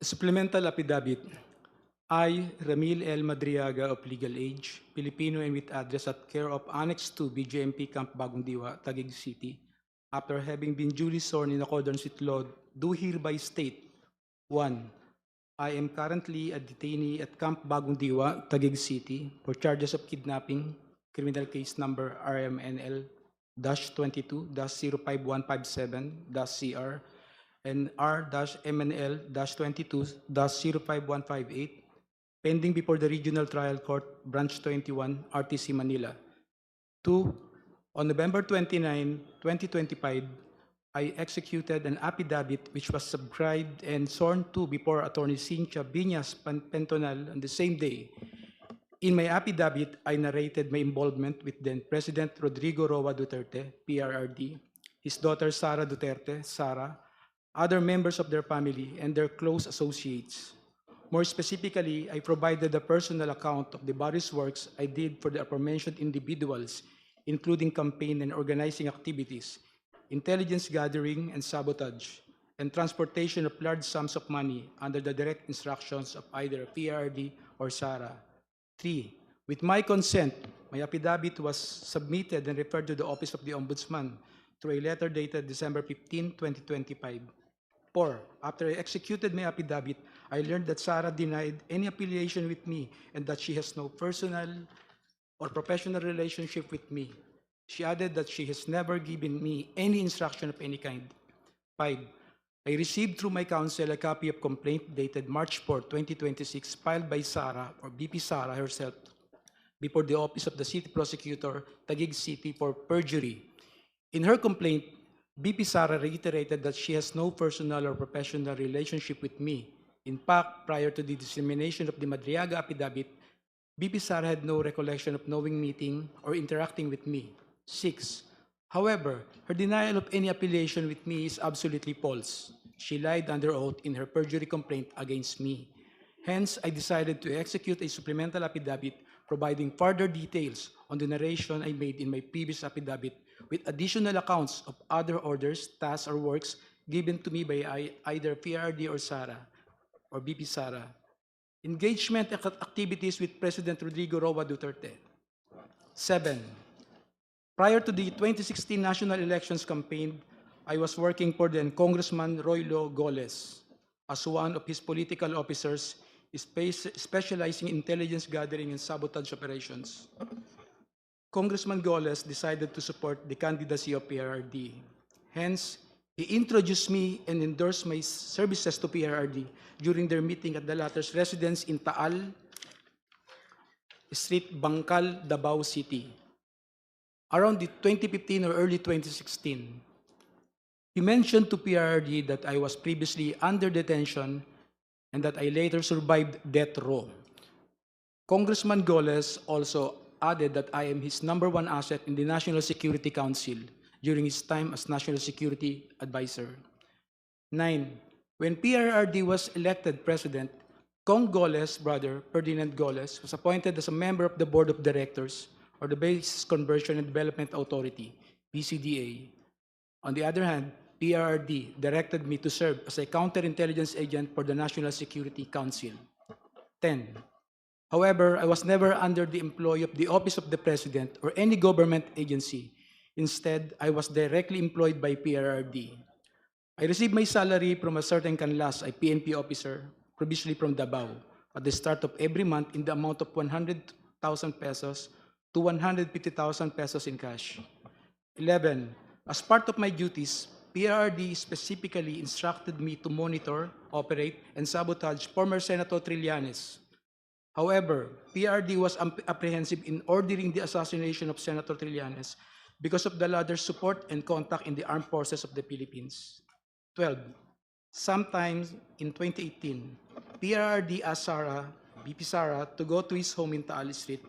Supplemental affidavit. I, Ramil L. Madriaga of legal age, Filipino and with address at care of Annex 2, BJMP Camp Bagong Diwa, Taguig City, after having been duly sworn in accordance with law, do hereby state: 1. I am currently a detainee at Camp Bagong Diwa, Taguig City, for charges of kidnapping, criminal case number RMNL-22-05157-CR, and R-MNL-22-05158, pending before the Regional Trial Court, Branch 21, RTC Manila. 2. On November 29, 2025, I executed an affidavit which was subscribed and sworn to before Attorney Cynthia Biñas Pentonal on the same day. In my affidavit, I narrated my involvement with then President Rodrigo Roa Duterte, PRRD, his daughter Sara Duterte, Sara, other members of their family, and their close associates. More specifically, I provided a personal account of the various works I did for the aforementioned individuals, including campaign and organizing activities, intelligence gathering and sabotage, and transportation of large sums of money under the direct instructions of either PRD or SARA. 3. With my consent, my affidavit was submitted and referred to the Office of the Ombudsman through a letter dated December 15, 2025. 4. After I executed my affidavit, I learned that Sarah denied any affiliation with me and that she has no personal or professional relationship with me. She added that she has never given me any instruction of any kind. 5. I received through my counsel a copy of complaint dated March 4, 2026, filed by Sarah or BP Sarah herself before the Office of the City Prosecutor, Taguig City, for perjury. In her complaint, BP Sara reiterated that she has no personal or professional relationship with me. In fact, prior to the dissemination of the Madriaga affidavit, BP Sara had no recollection of knowing, meeting, or interacting with me. 6. However, her denial of any affiliation with me is absolutely false. She lied under oath in her perjury complaint against me. Hence, I decided to execute a supplemental affidavit providing further details on the narration I made in my previous affidavit with additional accounts of other orders, tasks, or works given to me by either PRD or SARA or BP SARA. Engagement activities with President Rodrigo Roa Duterte. 7. Prior to the 2016 national elections campaign, I was working for then Congressman Roylo Goles as one of his political officers specializing in intelligence gathering and sabotage operations. Congressman Goles decided to support the candidacy of PRRD. Hence, he introduced me and endorsed my services to PRRD during their meeting at the latter's residence in Taal Street, Bangkal, Davao City, around the 2015 or early 2016. He mentioned to PRRD that I was previously under detention and that I later survived death row. Congressman Goles also added that I am his #1 asset in the National Security Council during his time as National Security Advisor. 9. When PRRD was elected president, Cong Goles' brother, Ferdinand Goles, was appointed as a member of the Board of Directors or the Basis Conversion and Development Authority, BCDA. On the other hand, PRRD directed me to serve as a counterintelligence agent for the National Security Council. 10. However, I was never under the employ of the Office of the President or any government agency. Instead, I was directly employed by PRRD. I received my salary from a certain Canlas, a PNP officer, previously from Davao, at the start of every month in the amount of 100,000 pesos to 150,000 pesos in cash. 11. As part of my duties, PRRD specifically instructed me to monitor, operate, and sabotage former Senator Trillanes. However, PRD was apprehensive in ordering the assassination of Senator Trillanes because of the latter's support and contact in the armed forces of the Philippines. 12. Sometime in 2018, PRD asked Sara, BP Sara, to go to his home in Taal Street,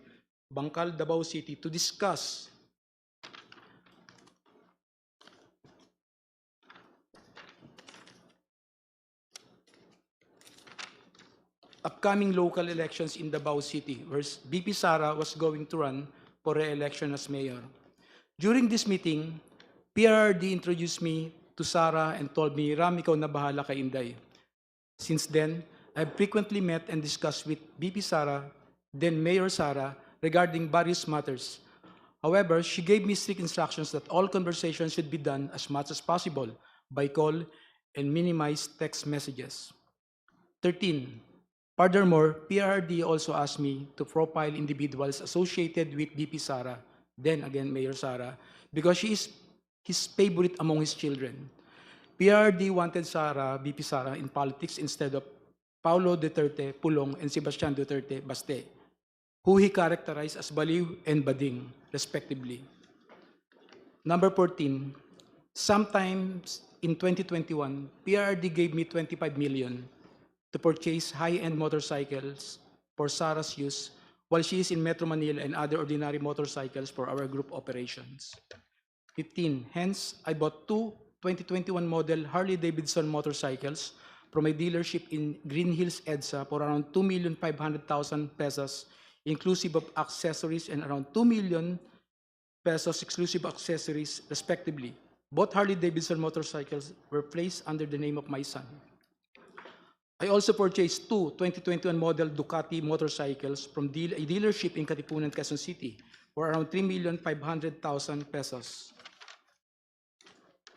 Bangkal, Davao City, to discuss upcoming local elections in Davao City, where BP Sara was going to run for re-election as mayor. During this meeting, PRRD introduced me to Sara and told me, Ram, ikaw na bahala kay Inday. Since then, I've frequently met and discussed with VP Sara, then Mayor Sara, regarding various matters. However, she gave me strict instructions that all conversations should be done as much as possible by call and minimize text messages. 13. Furthermore, PRRD also asked me to profile individuals associated with VP Sara, then again Mayor Sara, because she is his favorite among his children. PRRD wanted VP Sara in politics instead of Paulo Duterte Pulong and Sebastian Duterte Baste, who he characterized as baliw and bading, respectively. Number 14, sometimes in 2021, PRRD gave me 25 million to purchase high-end motorcycles for Sara's use while she is in Metro Manila and other ordinary motorcycles for our group operations. 15. Hence, I bought two 2021 model Harley-Davidson motorcycles from a dealership in Green Hills, EDSA for around 2,500,000 pesos, inclusive of accessories, and around 2 million pesos exclusive accessories, respectively. Both Harley-Davidson motorcycles were placed under the name of my son. I also purchased two 2021 model Ducati motorcycles from a dealership in Katipunan, Quezon City for around 3,500,000 pesos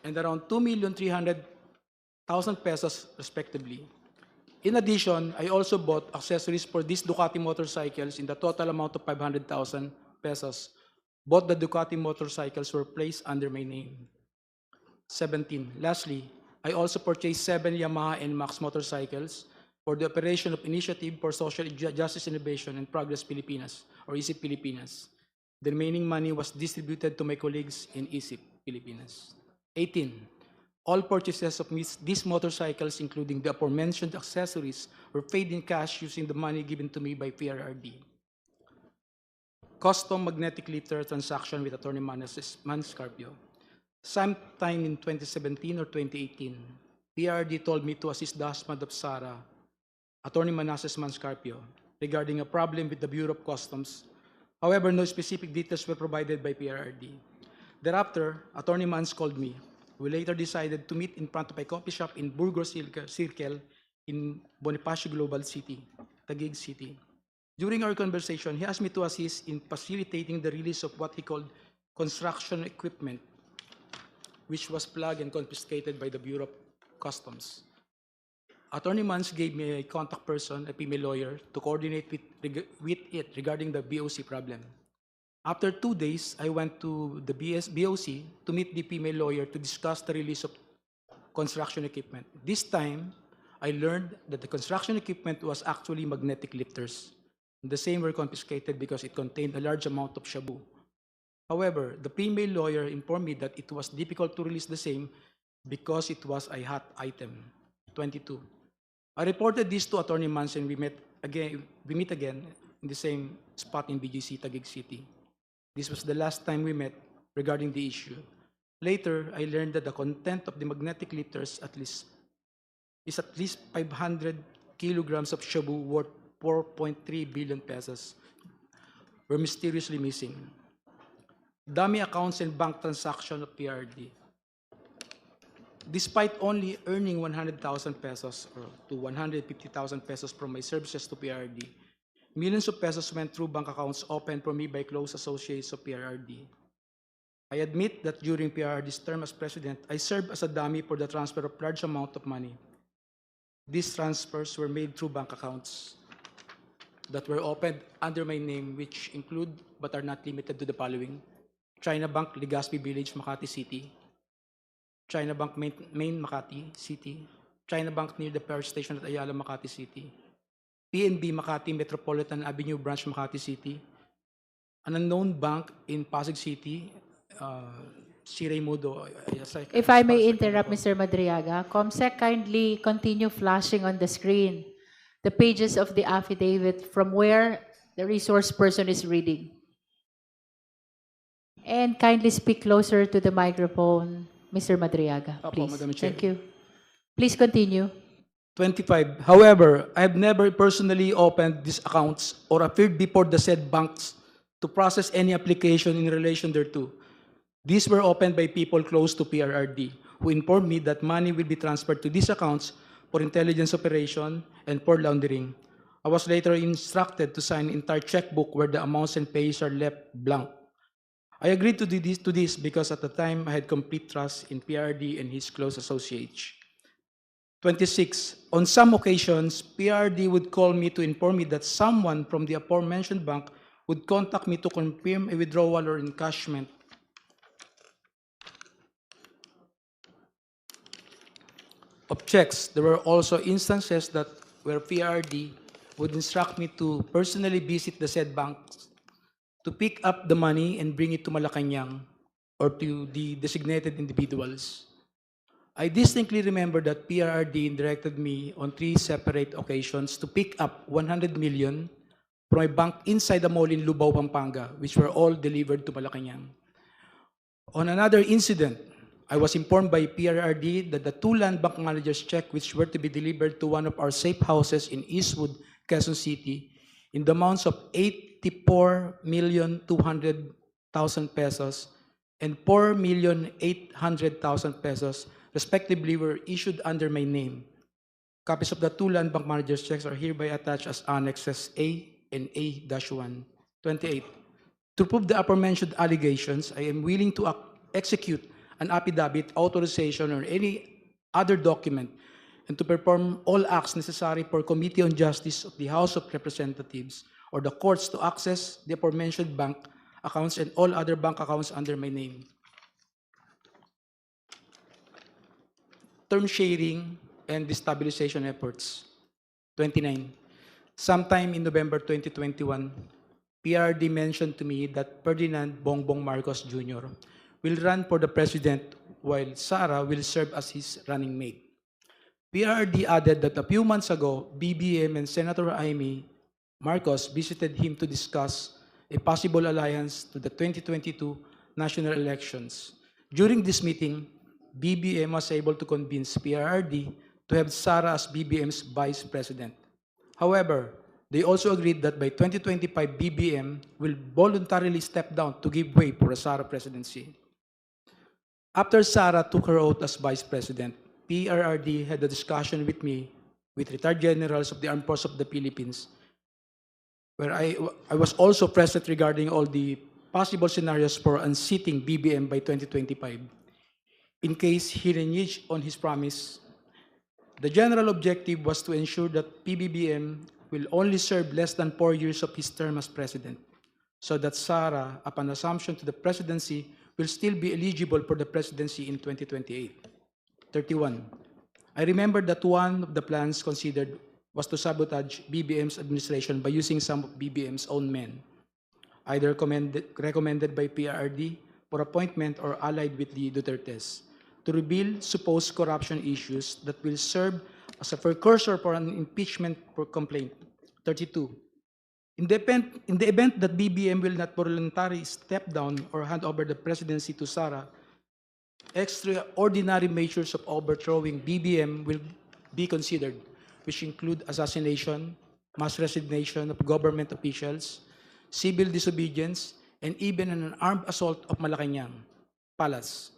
and around 2,300,000 pesos, respectively. In addition, I also bought accessories for these Ducati motorcycles in the total amount of 500,000 pesos. Both the Ducati motorcycles were placed under my name. 17. Lastly, I also purchased 7 Yamaha NMAX motorcycles for the operation of Initiative for Social Justice Innovation and Progress Pilipinas, or ISIP Pilipinas. The remaining money was distributed to my colleagues in ISIP Pilipinas. 18. All purchases of these motorcycles, including the aforementioned accessories, were paid in cash using the money given to me by PRRD. Custom magnetic lifter transaction with Attorney Manscarpio. Sometime in 2017 or 2018, PRRD told me to assist the husband of Sara, Attorney Manasseh Manscarpio, regarding a problem with the Bureau of Customs. However, no specific details were provided by PRRD. Thereafter, Attorney Mans called me. We later decided to meet in front of a coffee shop in Burgos Circle in Bonifacio Global City, Taguig City. During our conversation, he asked me to assist in facilitating the release of what he called construction equipment, which was plugged and confiscated by the Bureau of Customs. Attorney Mans gave me a contact person, a female lawyer, to coordinate with it regarding the BOC problem. After 2 days, I went to the BOC to meet the female lawyer to discuss the release of construction equipment. This time, I learned that the construction equipment was actually magnetic lifters. The same were confiscated because it contained a large amount of shabu. However, the female lawyer informed me that it was difficult to release the same because it was a hot item. 22. I reported this to Attorney Mans and we meet again in the same spot in BGC, Taguig City. This was the last time we met regarding the issue. Later, I learned that the content of the magnetic lifters is at least 500 kilograms of shabu worth 4.3 billion pesos were mysteriously missing. Dummy accounts and bank transactions of PRD. Despite only earning 100,000 pesos or to 150,000 pesos from my services to PRD, millions of pesos went through bank accounts opened for me by close associates of PRD. I admit that during PRD's term as president, I served as a dummy for the transfer of large amount of money. These transfers were made through bank accounts that were opened under my name, which include but are not limited to the following: China Bank, Legazpi Village, Makati City; China Bank, Main Makati City; China Bank near the power station at Ayala, Makati City; PNB Makati Metropolitan Avenue Branch, Makati City; an unknown bank in Pasig City, Siraymudo. If I may interrupt, Mr. Madriaga, COMSEC, kindly continue flashing on the screen the pages of the affidavit from where the resource person is reading. And kindly speak closer to the microphone, Mr. Madriaga, Opo, please. Madam Chair. Thank you. Please continue. 25. However, I have never personally opened these accounts or appeared before the said banks to process any application in relation thereto. These were opened by people close to PRRD, who informed me that money will be transferred to these accounts for intelligence operation, and for laundering. I was later instructed to sign an entire checkbook where the amounts and pays are left blank. I agreed to do this because at the time I had complete trust in PRD and his close associates. 26. On some occasions, PRD would call me to inform me that someone from the aforementioned bank would contact me to confirm a withdrawal or encashment of checks. There were also instances that where PRD would instruct me to personally visit the said banks to pick up the money and bring it to Malacanang or to the designated individuals. I distinctly remember that PRD directed me on 3 separate occasions to pick up 100 million from a bank inside the mall in Lubao, Pampanga, which were all delivered to Malacanang. On another incident, I was informed by PRRD that the 2 land bank managers' check which were to be delivered to one of our safe houses in Eastwood, Quezon City, in the amounts of 84,200,000 pesos and 4,800,000 pesos, respectively, were issued under my name. Copies of the 2 land bank managers' checks are hereby attached as annexes A and A-1. 28. To prove the aforementioned allegations, I am willing to execute an affidavit, authorization, or any other document, and to perform all acts necessary for Committee on Justice of the House of Representatives or the courts to access the aforementioned bank accounts and all other bank accounts under my name. Term sharing and destabilization efforts. 29. Sometime in November 2021, PRD mentioned to me that Ferdinand Bongbong Marcos Jr. will run for the president while Sara will serve as his running mate. PRD added that a few months ago, BBM and Senator Amy Marcos visited him to discuss a possible alliance to the 2022 national elections. During this meeting, BBM was able to convince PRD to have Sara as BBM's vice president. However, they also agreed that by 2025, BBM will voluntarily step down to give way for a Sara presidency. After Sara took her oath as vice president, PRRD had a discussion with me, with retired generals of the Armed Forces of the Philippines, where I was also present regarding all the possible scenarios for unseating BBM by 2025. In case he reneged on his promise, the general objective was to ensure that PBBM will only serve less than 4 years of his term as president, so that Sara, upon assumption to the presidency, will still be eligible for the presidency in 2028. 31. I remember that one of the plans considered was to sabotage BBM's administration by using some of BBM's own men, either recommended by PRD for appointment or allied with the Dutertes, to reveal supposed corruption issues that will serve as a precursor for an impeachment for complaint. 32. In the event that BBM will not voluntarily step down or hand over the presidency to Sara, extraordinary measures of overthrowing BBM will be considered, which include assassination, mass resignation of government officials, civil disobedience, and even an armed assault of Malacanang Palace.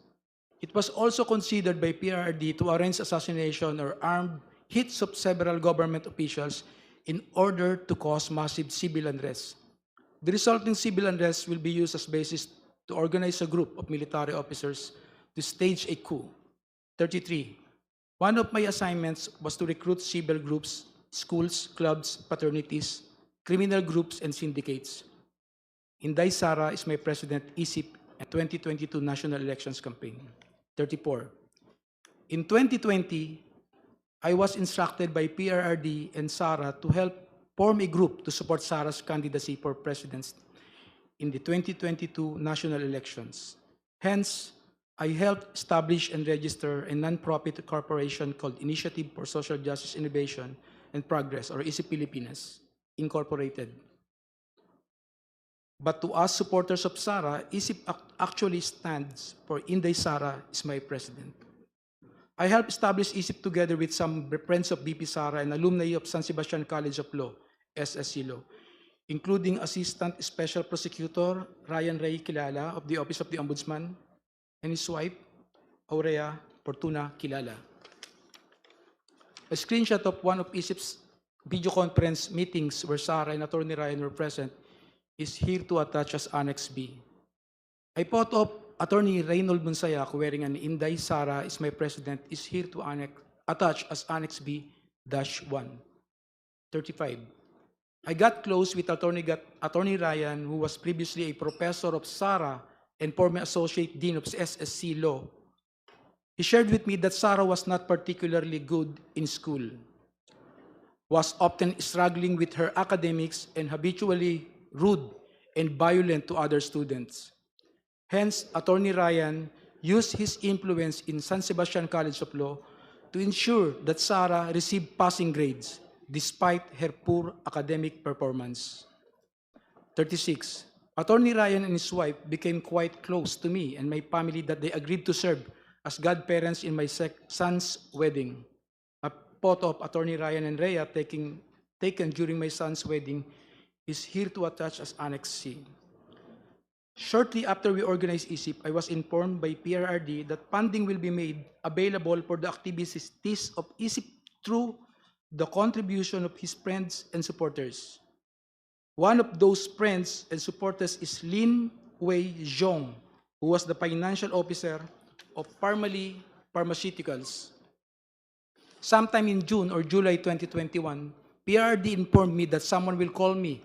It was also considered by PRD to arrange assassination or armed hits of several government officials in order to cause massive civil unrest. The resulting civil unrest will be used as basis to organize a group of military officers to stage a coup. 33. One of my assignments was to recruit civil groups, schools, clubs, fraternities, criminal groups, and syndicates. Inday Sara is my president, ISIP, at 2022 national elections campaign. 34. In 2020, I was instructed by PRRD and Sara to help form a group to support Sara's candidacy for president in the 2022 national elections. Hence, I helped establish and register a non-profit corporation called Initiative for Social Justice Innovation and Progress, or ISIP Pilipinas, Incorporated. But to us supporters of Sara, ISIP actually stands for Inday Sara is my president. I helped establish ISIP together with some friends of BP Sara and alumni of San Sebastian College of Law, SSC Law, including Assistant Special Prosecutor Ryan Ray Kilala of the Office of the Ombudsman and his wife, Aurea Fortuna Kilala. A screenshot of one of ISIP's video conference meetings where Sarah and Attorney Ryan were present is here to attach as Annex B. A photo of Attorney Reynold Monsayac wearing an Inday Sarah is my president is here to attach as Annex B-1. 35. I got close with Attorney Ryan, who was previously a professor of Sarah and former associate dean of SSC Law. He shared with me that Sarah was not particularly good in school, was often struggling with her academics and habitually rude and violent to other students. Hence, Attorney Ryan used his influence in San Sebastian College of Law to ensure that Sarah received passing grades despite her poor academic performance. 36. Attorney Ryan and his wife became quite close to me and my family that they agreed to serve as godparents in my son's wedding. A photo of Attorney Ryan and Rhea taken during my son's wedding is here to attach as Annex C. Shortly after we organized ISIP, I was informed by PRRD that funding will be made available for the activities of ISIP through the contribution of his friends and supporters. One of those friends and supporters is Lin Wei Zhong, who was the financial officer of Parmalee Pharmaceuticals. Sometime in June or July 2021, PRD informed me that someone will call me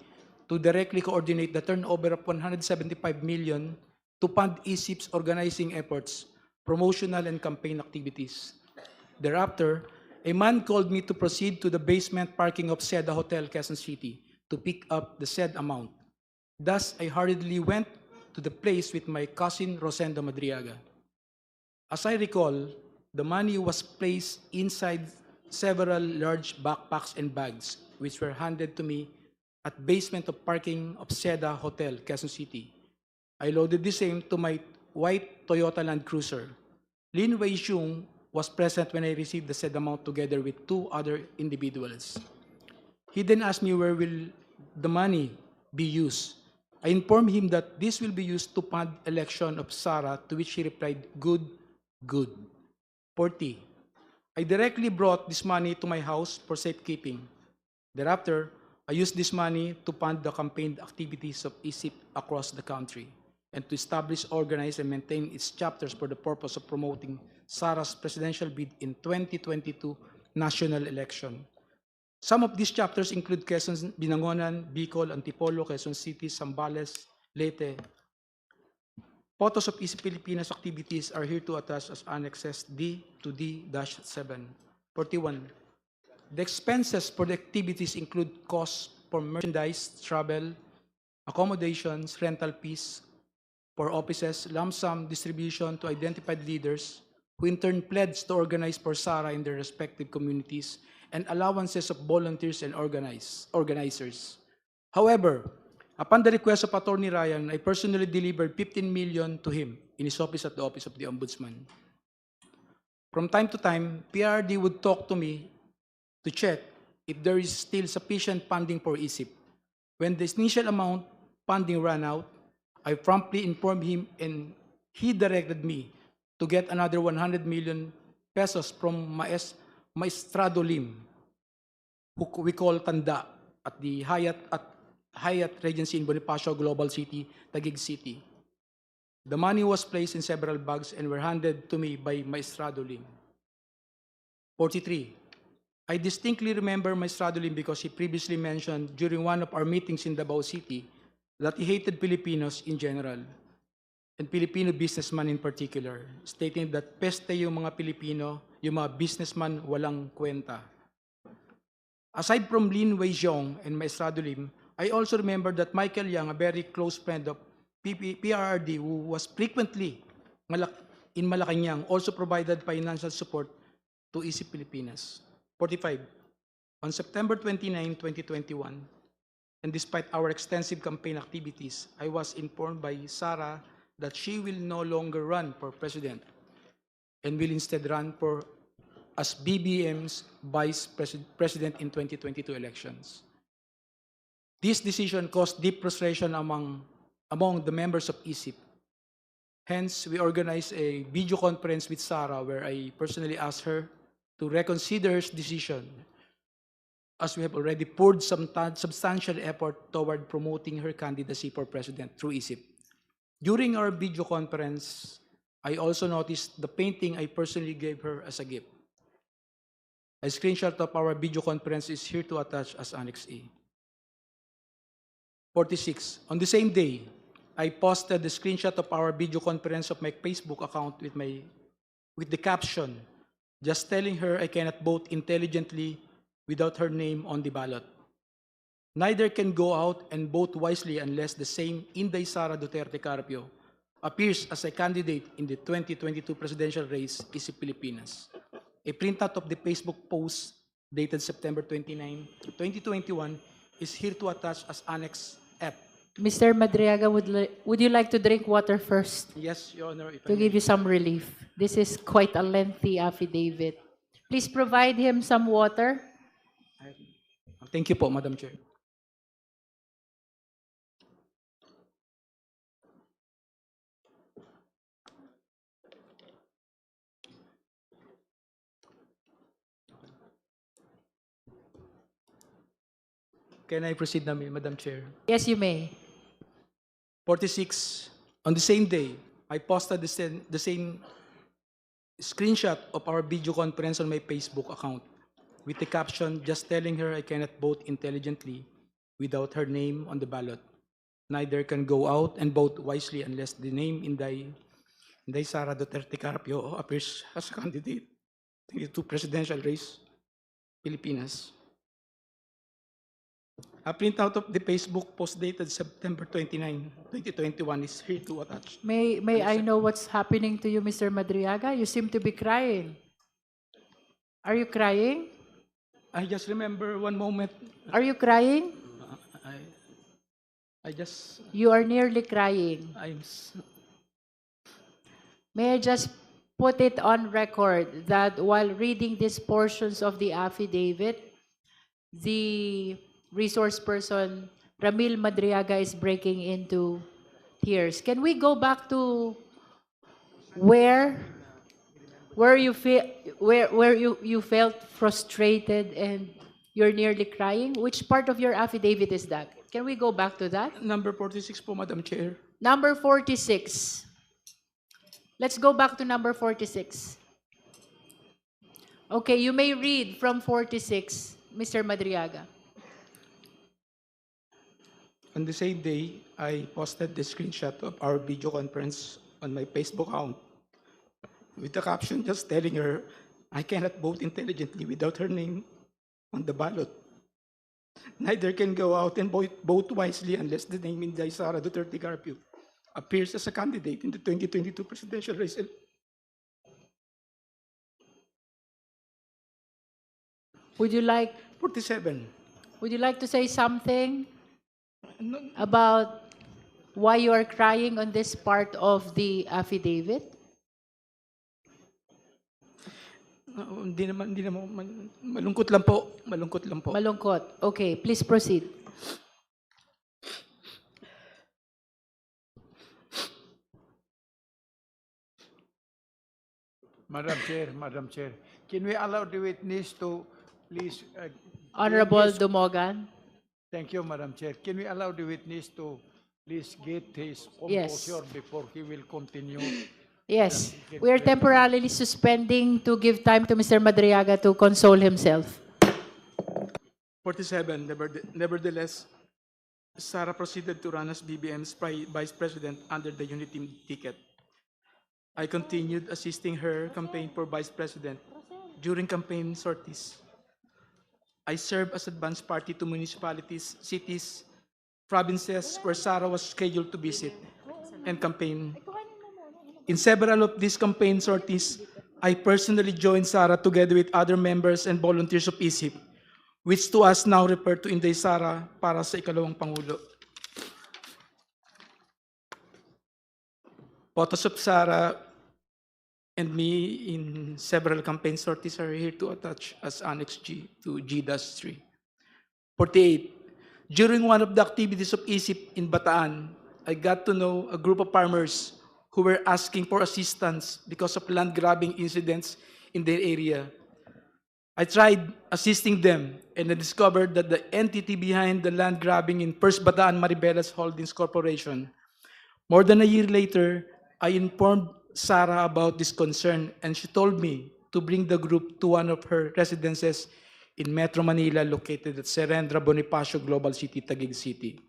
to directly coordinate the turnover of 175 million to fund ISIP's organizing efforts, promotional and campaign activities. Thereafter, a man called me to proceed to the basement parking of Seda Hotel, Quezon City, to pick up the said amount. Thus, I hurriedly went to the place with my cousin Rosendo Madriaga. As I recall, the money was placed inside several large backpacks and bags, which were handed to me at basement of parking of Seda Hotel, Quezon City. I loaded the same to my white Toyota Land Cruiser. Lin Wei Xiong was present when I received the said amount together with two other individuals. He then asked me where will the money be used. I informed him that this will be used to fund election of Sarah, to which he replied, good, good. 40. I directly brought this money to my house for safekeeping. Thereafter, I used this money to fund the campaign activities of ISIP across the country and to establish, organize, and maintain its chapters for the purpose of promoting Sarah's presidential bid in 2022 national election. Some of these chapters include Quezon, Binangonan, Bicol, Antipolo, Quezon City, Zambales, Leyte. Photos of ISIP Pilipinas activities are here to attach as annexes D to D-7. 41. The expenses for the activities include costs for merchandise, travel, accommodations, rental fees for offices, lump sum distribution to identified leaders who in turn pledged to organize for Sarah in their respective communities, and allowances of volunteers and organizers. However, upon the request of Attorney Ryan, I personally delivered 15 million to him in his office at the Office of the Ombudsman. From time to time, PRD would talk to me to check if there is still sufficient funding for ISIP. When the initial amount funding ran out, I promptly informed him and he directed me to get another 100 million pesos from Maestrado Lim, who we call Tanda, at the Hyatt Regency in Bonifacio Global City, Taguig City. The money was placed in several bags and were handed to me by Maestrado Lim. 43. I distinctly remember Maestrado Lim because he previously mentioned during one of our meetings in Davao City that he hated Filipinos in general and Filipino businessmen in particular, stating that peste yung mga Pilipino, yung mga businessman walang kwenta. Aside from Lin Wei Zhong and Maestrado Lim, I also remember that Michael Yang, a very close friend of PRRD, who was frequently in Malacanang, also provided financial support to ISIP Pilipinas. 45. On September 29, 2021, and despite our extensive campaign activities, I was informed by Sarah that she will no longer run for president and will instead run for as BBM's vice president in 2022 elections. This decision caused deep frustration among the members of ISIP. Hence, we organized a video conference with Sarah where I personally asked her to reconsider his decision, as we have already poured some substantial effort toward promoting her candidacy for president through ISIP. During our video conference, I also noticed the painting I personally gave her as a gift. A screenshot of our video conference is here to attach as Annex A. 46. On the same day, I posted the screenshot of our video conference of my Facebook account with the caption, just telling her I cannot vote intelligently without her name on the ballot. Neither can go out and vote wisely unless the same Inday Sara Duterte Carpio appears as a candidate in the 2022 presidential race is Pilipinas. A printout of the Facebook post dated September 29, 2021 is here to attach as Annex F. Mr. Madriaga, would you like to drink water first Yes, Your Honor, if I to may. give you some relief? This is quite a lengthy affidavit. Please provide him some water. Thank you po, Madam Chair. Can I proceed na, Madam Chair? Yes, you may. 46, on the same day, I posted the same screenshot of our video conference on my Facebook account with the caption, just telling her I cannot vote intelligently without her name on the ballot. Neither can go out and vote wisely unless the name Inday Sara Duterte Carpio appears as a candidate in the two presidential race, Pilipinas. A printout of the Facebook post dated September 29, 2021 is here to attach. May I know what's happening to you, Mr. Madriaga? You seem to be crying. Are you crying? I just remember one moment. Are you crying? I just, You are nearly crying. May I just put it on record that while reading these portions of the affidavit, the resource person, Ramil Madriaga, is breaking into tears. Can we go back to where you felt frustrated and you're nearly crying? Which part of your affidavit is that? Can we go back to that? number 46 po, Madam Chair. Number 46. Let's go back to number 46. Okay, you may read from 46, Mr. Madriaga. On the same day, I posted the screenshot of our video conference on my Facebook account with the caption just telling her I cannot vote intelligently without her name on the ballot. Neither can go out and vote wisely unless the name Inday Sara Duterte Carpio appears as a candidate in the 2022 presidential race. 47. Would you like to say something about why you are crying on this part of the affidavit? Hindi naman, malungkot lang po. Malungkot. Okay, please proceed. Madam Chair, can we allow the witness to please? Honorable get his- Dumogan. Thank you, Madam Chair. Can we allow the witness to please get his Yes. composure before he will continue? Yes, we are temporarily suspending to give time to Mr. Madriaga to console himself. 47. Nevertheless, Sara proceeded to run as BBM's vice president under the unity ticket. I continued assisting her campaign for vice president during campaign sorties. I served as advance party to municipalities, cities, provinces where Sara was scheduled to visit and campaign. In several of these campaign sorties, I personally joined Sara together with other members and volunteers of ISIP, which to us now refer to Inday Sara para sa ikalawang Pangulo. Photos of Sara and me in several campaign sorties are here to attach as Annex G to G-3. 48. During one of the activities of ISIP in Bataan, I got to know a group of farmers who were asking for assistance because of land grabbing incidents in their area. I tried assisting them and I discovered that the entity behind the land grabbing in First Bataan Maribeles Holdings Corporation. More than a year later, I informed Sarah about this concern and she told me to bring the group to one of her residences in Metro Manila located at Serendra Bonifacio Global City, Taguig City.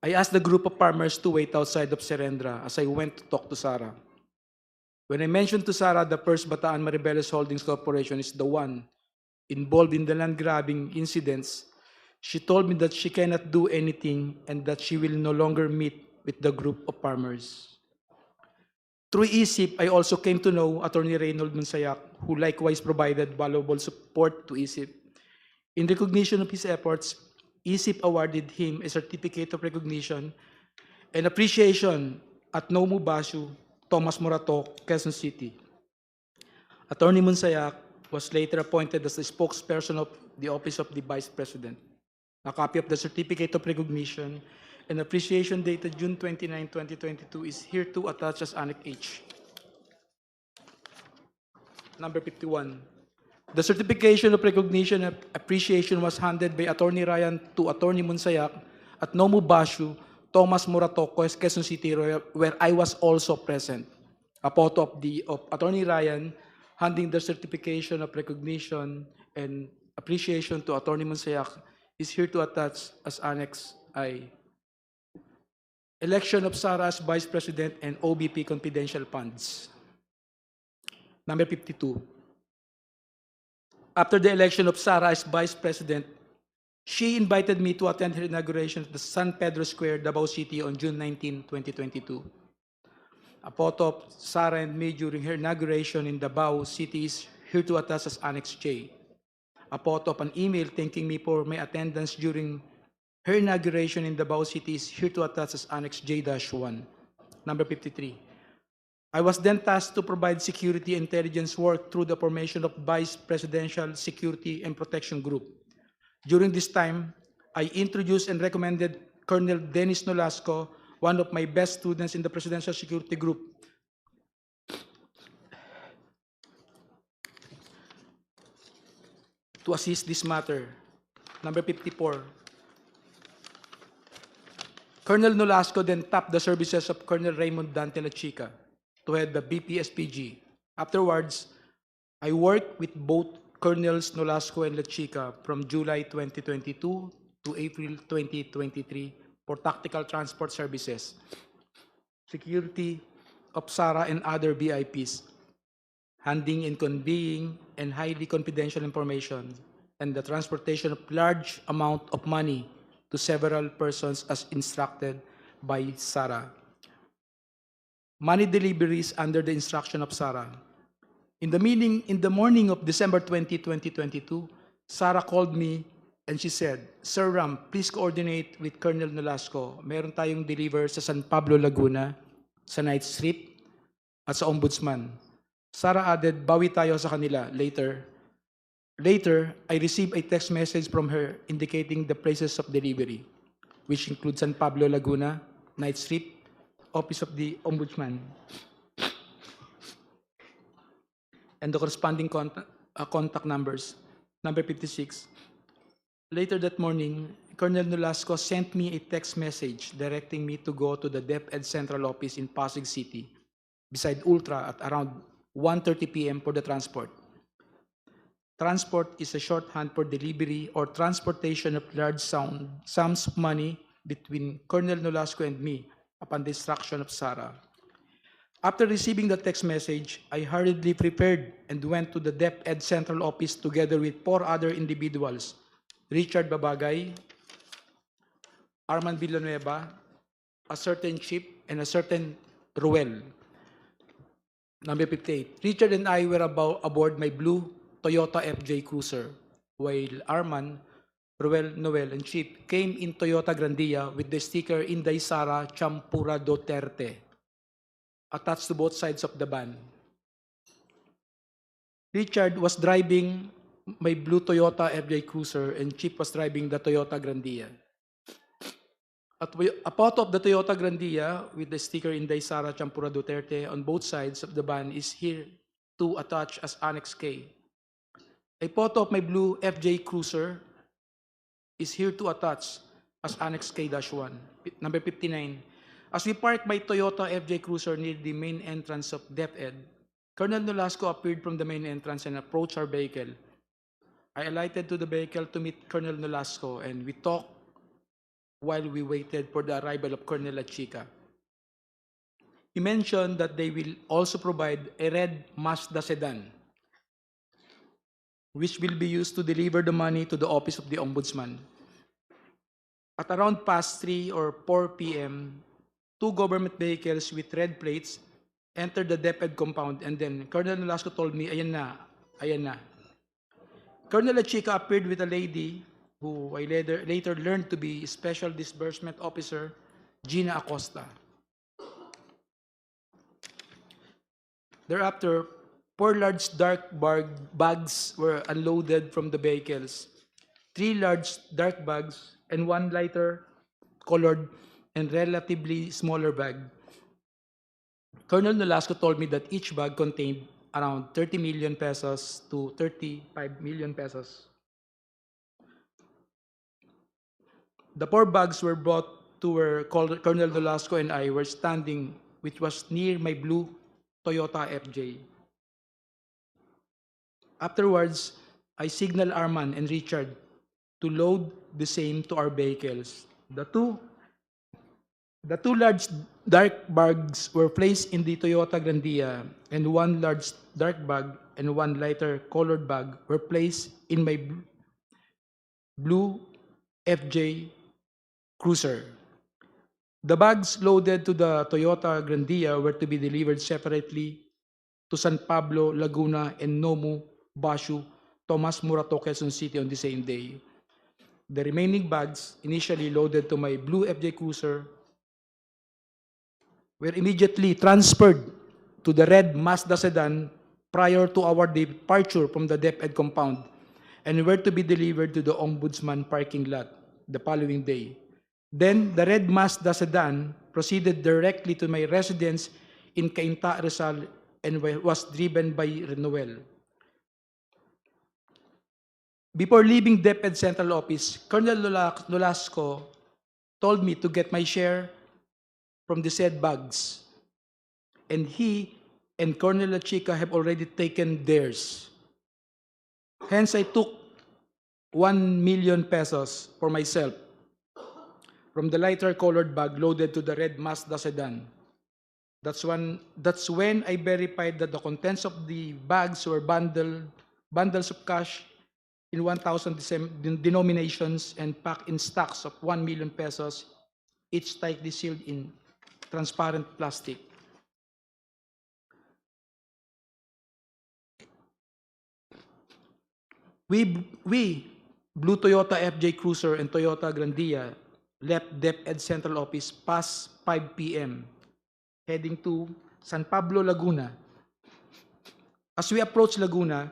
I asked the group of farmers to wait outside of Serendra as I went to talk to Sarah. When I mentioned to Sarah the First Bataan Maribeles Holdings Corporation is the one involved in the land grabbing incidents, she told me that she cannot do anything and that she will no longer meet with the group of farmers. Through ISIP, I also came to know Attorney Reynold Monsayak, who likewise provided valuable support to ISIP. In recognition of his efforts, ISIP awarded him a certificate of recognition and appreciation at Nomu Bashu, Thomas Morato, Quezon City. Attorney Monsayak was later appointed as the spokesperson of the Office of the Vice President. A copy of the certificate of recognition and appreciation dated June 29, 2022 is hereto attached as Annex H. Number 51. The certification of recognition and appreciation was handed by Attorney Ryan to Attorney Monsayak at Nomu Bashu, Thomas Morato, Quezon City, where I was also present. A photo of Attorney Ryan handing the certification of recognition and appreciation to Attorney Monsayak is here to attach as Annex I. Election of Sarah as Vice President and OBP confidential funds. Number 52. After the election of Sarah as Vice President, she invited me to attend her inauguration at the San Pedro Square, Davao City on June 19, 2022. A photo of Sarah and me during her inauguration in Davao City is here to attach as Annex J. A photo of an email thanking me for my attendance during her inauguration in Davao City is here to attach as Annex J-1. Number 53. I was then tasked to provide security intelligence work through the formation of Vice Presidential Security and Protection Group. During this time, I introduced and recommended Colonel Dennis Nolasco, one of my best students in the Presidential Security Group, to assist this matter. Number 54. Colonel Nolasco then tapped the services of Colonel Raymond Dante Lachica to head the BPSPG. Afterwards, I worked with both Colonels Nolasco and Lachica from July 2022 to April 2023 for tactical transport services, security of Sarah and other VIPs, handing and conveying and highly confidential information, and the transportation of large amount of money to several persons as instructed by Sarah. Money deliveries under the instruction of Sarah. In the morning of December 20, 2022, Sarah called me and she said, "Sir Ram, please coordinate with Colonel Nolasco. Meron tayong deliver sa San Pablo, Laguna, sa night strip, at sa Ombudsman." Sarah added, "Bawi tayo sa kanila later." Later, I received a text message from her indicating the places of delivery, which include San Pablo, Laguna, night strip, Office of the Ombudsman, and the corresponding contact numbers. Number 56. Later that morning, Colonel Nolasco sent me a text message directing me to go to the DepEd Central Office in Pasig City, beside Ultra at around 1:30 p.m. for the transport. Transport is a shorthand for delivery or transportation of large sums of money between Colonel Nolasco and me upon the instruction of Sarah. After receiving the text message, I hurriedly prepared and went to the DepEd Central Office together with 4 other individuals, Richard Babagay, Arman Villanueva, a certain Chip, and a certain Ruel. Number 58. Richard and I were aboard my blue Toyota FJ Cruiser, while Arman, Ruel, Noel, and Chip came in Toyota Grandia with the sticker Inday Sara Champura Duterte attached to both sides of the van. Richard was driving my blue Toyota FJ Cruiser and Chip was driving the Toyota Grandia. A photo of the Toyota Grandia with the sticker Inday Sara Champura Duterte on both sides of the van is here to attach as Annex K. A photo of my blue FJ Cruiser is here to attach as Annex K-1, number 59. As we parked my Toyota FJ Cruiser near the main entrance of DepEd, Colonel Nolasco appeared from the main entrance and approached our vehicle. I alighted to the vehicle to meet Colonel Nolasco, and we talked while we waited for the arrival of Colonel La Chica. He mentioned that they will also provide a red Mazda sedan, which will be used to deliver the money to the office of the Ombudsman. At around past 3 or 4 p.m., 2 government vehicles with red plates entered the DepEd compound, and then Colonel Nolasco told me, ayan na, ayan na. Colonel La Chica appeared with a lady who I later learned to be Special Disbursement Officer Gina Acosta. Thereafter, 4 large dark bags were unloaded from the vehicles. 3 large dark bags and 1 lighter colored and relatively smaller bag. Colonel Nolasco told me that each bag contained around 30 million pesos to 35 million pesos. The 4 bags were brought to where Colonel Nolasco and I were standing, which was near my blue Toyota FJ. Afterwards, I signaled Arman and Richard to load the same to our vehicles. The two large dark bags were placed in the Toyota Grandia, and 1 large dark bag and 1 lighter colored bag were placed in my blue FJ Cruiser. The bags loaded to the Toyota Grandia were to be delivered separately to San Pablo, Laguna, and Nomu, Bashu, Tomas Morato, Quezon City on the same day. The remaining bags, initially loaded to my blue FJ Cruiser, were immediately transferred to the red Mazda sedan prior to our departure from the DepEd compound, and were to be delivered to the Ombudsman parking lot the following day. Then, the red Mazda sedan proceeded directly to my residence in Cainta, Rizal, and was driven by Renoel. Before leaving DepEd Central Office, Colonel Nolasco told me to get my share from the said bags, and he and Colonel La Chica have already taken theirs. Hence, I took 1 million pesos for myself from the lighter colored bag loaded to the red Mazda sedan. That's when I verified that the contents of the bags were bundles of cash in 1,000 denominations and packed in stacks of 1 million pesos, each tightly sealed in transparent plastic. We, Blue Toyota FJ Cruiser and Toyota Grandia, left DepEd Central Office past 5 p.m., heading to San Pablo, Laguna. As we approached Laguna,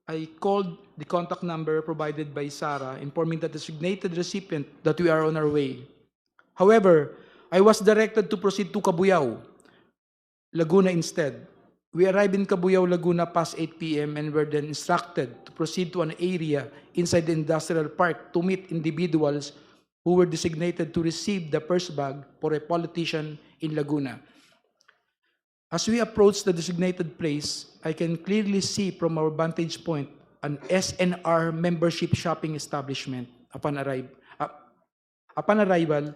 I called the contact number provided by Sarah, informing the designated recipient that we are on our way. However, I was directed to proceed to Cabuyao, Laguna instead. We arrived in Cabuyao, Laguna past 8 p.m. and were then instructed to proceed to an area inside the industrial park to meet individuals who were designated to receive the first bag for a politician in Laguna. As we approached the designated place, I can clearly see from our vantage point an SNR membership shopping establishment. Upon arrival,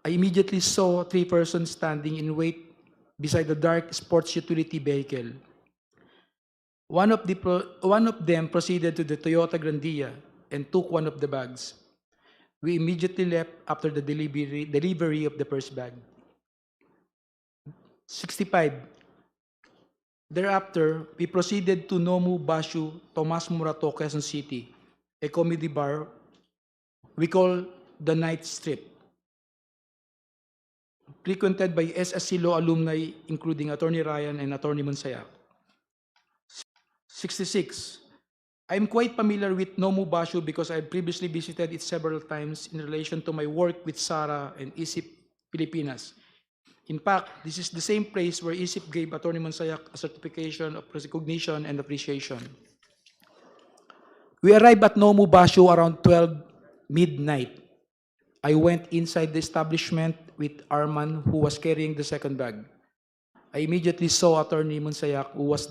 I immediately saw 3 persons standing in wait beside the dark sports utility vehicle. One of them proceeded to the Toyota Grandia and took one of the bags. We immediately left after the delivery of the first bag. 65. Thereafter, we proceeded to Nomu, Bashu, Tomas Morato, Quezon City, a comedy bar we call the Night Strip, frequented by SSC Law alumni including Attorney Ryan and Attorney Monsayak. 66. I am quite familiar with Nomu Bashu because I had previously visited it several times in relation to my work with Sara and ISIP Pilipinas. In fact, this is the same place where ISIP gave Attorney Monsayak a certification of recognition and appreciation. We arrived at Nomu Basho around 12 midnight. I went inside the establishment with Arman, who was carrying the second bag. I immediately saw Attorney Monsayak, who was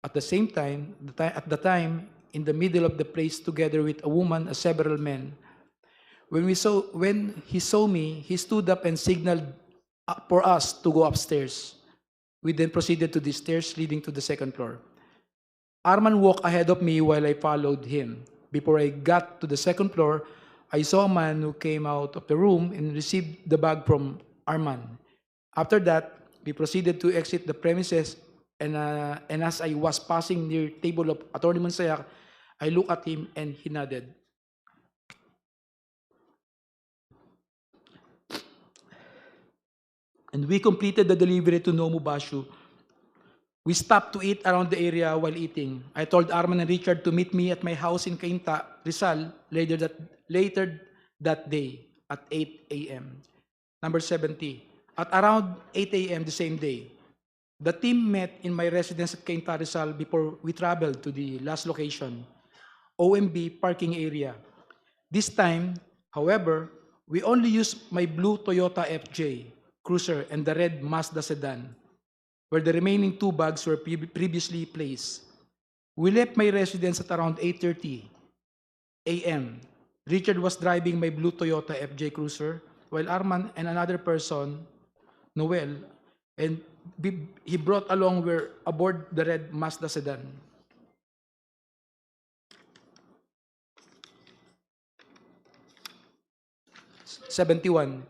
at the same time, at the time, in the middle of the place together with a woman and several men. When he saw me, he stood up and signaled for us to go upstairs. We then proceeded to the stairs leading to the second floor. Arman walked ahead of me while I followed him. Before I got to the second floor, I saw a man who came out of the room and received the bag from Arman. After that, we proceeded to exit the premises, and as I was passing near table of Attorney Monsayak, I looked at him and he nodded. And we completed the delivery to Nomu Basho. We stopped to eat around the area while eating. I told Arman and Richard to meet me at my house in Cainta, Rizal, later that day at 8 a.m. Number 70. At around 8 a.m. the same day, the team met in my residence at Cainta, Rizal before we traveled to the last location, OMB parking area. This time, however, we only used my blue Toyota FJ Cruiser and the red Mazda sedan, where the remaining two bags were previously placed. We left my residence at around 8:30 a.m. Richard was driving my blue Toyota FJ Cruiser, while Arman and another person, Noel, and he brought along were aboard the red Mazda sedan. '71.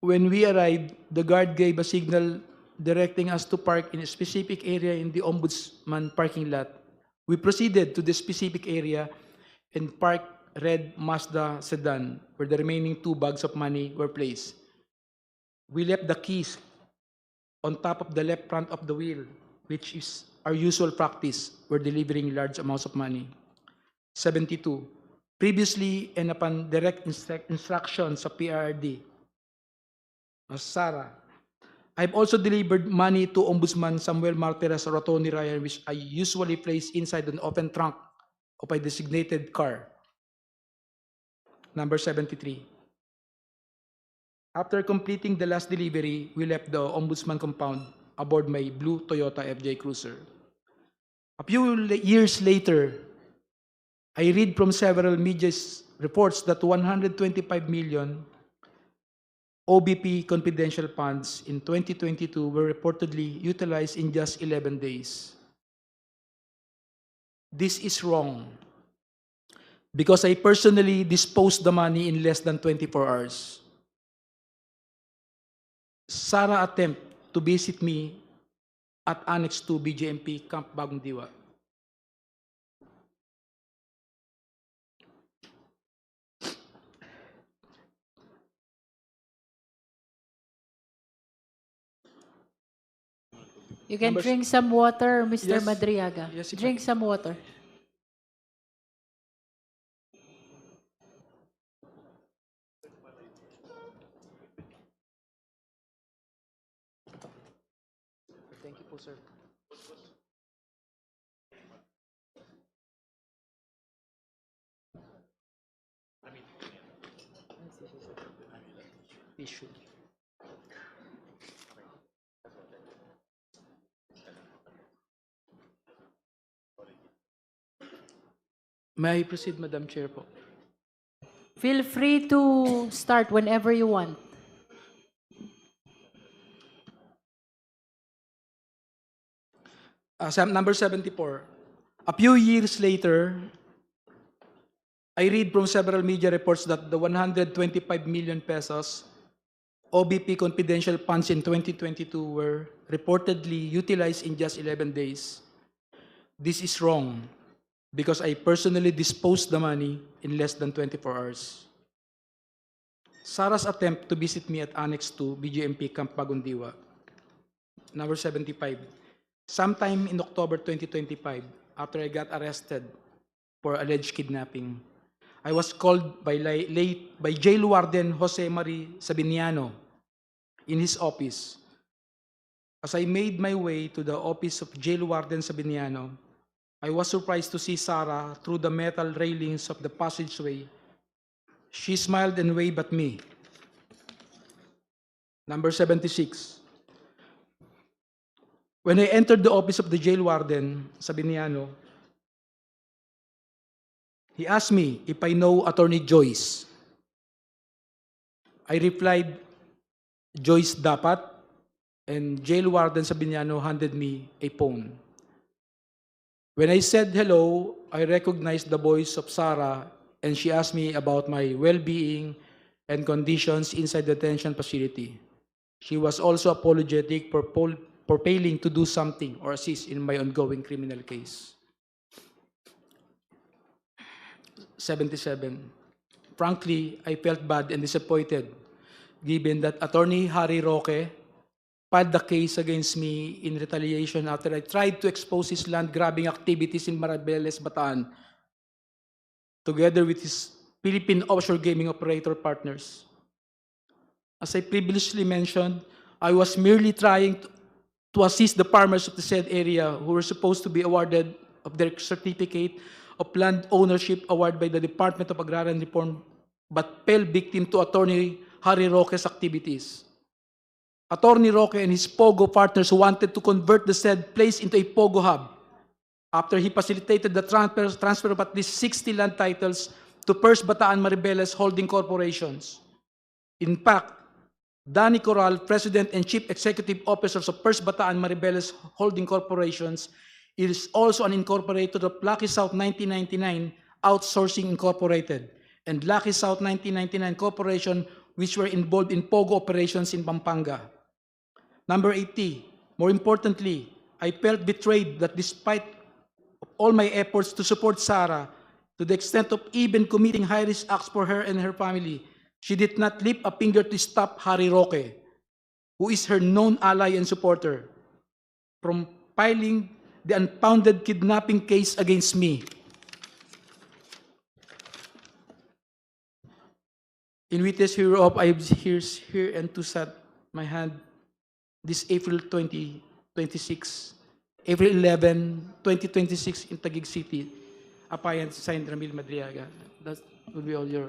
When we arrived, the guard gave a signal directing us to park in a specific area in the Ombudsman parking lot. We proceeded to the specific area and parked red Mazda sedan, where the remaining two bags of money were placed. We left the keys on top of the left front of the wheel, which is our usual practice when delivering large amounts of money. 72. Previously and upon direct instructions of PRD, Sarah, I've also delivered money to Ombudsman Samuel Martires or Tony Ryan, which I usually place inside an open trunk of a designated car. Number 73. After completing the last delivery, we left the Ombudsman compound aboard my blue Toyota FJ Cruiser. A few years later, I read from several media reports that 125 million OBP confidential funds in 2022 were reportedly utilized in just 11 days. This is wrong because I personally disposed the money in less than 24 hours. Sarah attempt to visit me at Annex 2 BJMP Camp Bagong Diwa. You can Numbers- drink some water, Mr. Yes. Madriaga. Yes, if I- Drink some water. Thank you po, sir. Tissue. May I proceed, Madam Chair po? Feel free to start whenever you want. Number 74. A few years later, I read from several media reports that the 125 million pesos OBP confidential funds in 2022 were reportedly utilized in just 11 days. This is wrong because I personally disposed the money in less than 24 hours. Sarah's attempt to visit me at Annex 2 BGMP Camp Bagong Diwa. Number 75. Sometime in October 2025, after I got arrested for alleged kidnapping, I was called by Jail Warden Jose Marie Sabiniano in his office. As I made my way to the office of Jail Warden Sabiniano, I was surprised to see Sarah through the metal railings of the passageway. She smiled and waved at me. Number 76. When I entered the office of the jail warden, Sabiniano, he asked me if I know Attorney Joyce. I replied, Joyce dapat, and jail warden Sabiniano handed me a phone. When I said hello, I recognized the voice of Sarah, and she asked me about my well-being and conditions inside the detention facility. She was also apologetic for failing to do something or assist in my ongoing criminal case. 77. Frankly, I felt bad and disappointed given that Attorney Harry Roque filed the case against me in retaliation after I tried to expose his land-grabbing activities in Maribeles, Bataan, together with his Philippine offshore gaming operator partners. As I previously mentioned, I was merely trying to assist the farmers of the said area who were supposed to be awarded of their certificate of land ownership awarded by the Department of Agrarian Reform, but fell victim to Attorney Harry Roque's activities. Attorney Roque and his POGO partners wanted to convert the said place into a POGO hub after he facilitated the transfer of at least 60 land titles to First Bataan Maribeles holding corporations. In fact, Danny Corral, President and Chief Executive Officers of First Bataan Maribeles Holding Corporations, is also an incorporator of Lucky South 1999 Outsourcing Incorporated and Lucky South 1999 Corporation, which were involved in POGO operations in Pampanga. Number 80, more importantly, I felt betrayed that despite all my efforts to support Sarah, to the extent of even committing high-risk acts for her and her family, she did not lift a finger to stop Harry Roque, who is her known ally and supporter, from filing the unfounded kidnapping case against me. In witness hereof, I have here and to set my hand this April 2026, April 11, 2026 in Taguig City, appliance signed Ramil Madriaga. That will be all your